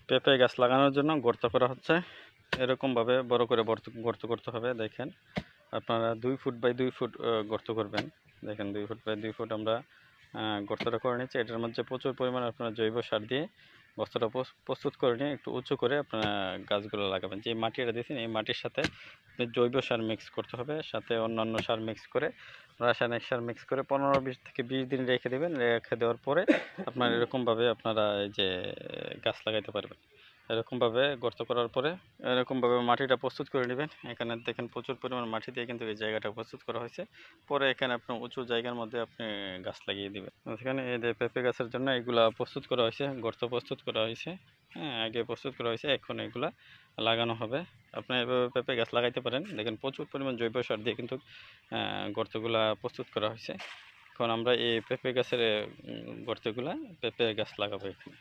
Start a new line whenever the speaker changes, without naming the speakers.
পেঁপে গাছ লাগানোর জন্য গর্ত করা হচ্ছে। এরকমভাবে বড় করে গর্ত করতে হবে। দেখেন আপনারা 2 ফুট বাই 2 ফুট গর্ত করবেন। দেখেন 2 ফুট বাই 2 ফুট আমরা গর্তটা করে নিচ্ছি। এটার মধ্যে প্রচুর পরিমাণে আপনারা জৈব সার দিয়ে গর্তটা প্রস্তুত করে নিয়ে একটু উঁচু করে আপনারা গাছগুলো লাগাবেন। যে মাটিটা দিয়েছেন এই মাটির সাথে জৈব সার মিক্স করতে হবে, সাথে অন্যান্য সার মিক্স করে, রাসায়নিক সার মিক্স করে 15-20 থেকে 20 দিন রেখে দেবেন। রেখে দেওয়ার পরে আপনার এরকমভাবে আপনারা এই যে গাছ লাগাইতে পারবেন। এরকমভাবে গর্ত করার পরে এরকমভাবে মাটিটা প্রস্তুত করে নেবেন। এখানে দেখেন প্রচুর পরিমাণ মাটি দিয়ে কিন্তু এই জায়গাটা প্রস্তুত করা হয়েছে। পরে এখানে আপনার উঁচু জায়গার মধ্যে আপনি গাছ লাগিয়ে দিবেন। এখানে এই যে পেঁপে গাছের জন্য এগুলা প্রস্তুত করা হয়েছে, গর্ত প্রস্তুত করা হয়েছে। হ্যাঁ, আগে প্রস্তুত করা হয়েছে, এখন এগুলা লাগানো হবে। আপনি এভাবে পেঁপে গাছ লাগাইতে পারেন। দেখেন প্রচুর পরিমাণ জৈব সার দিয়ে কিন্তু গর্তগুলা প্রস্তুত করা হয়েছে। এখন আমরা এই পেঁপে গাছের গর্তগুলা পেঁপে গাছ লাগাবো এখানে।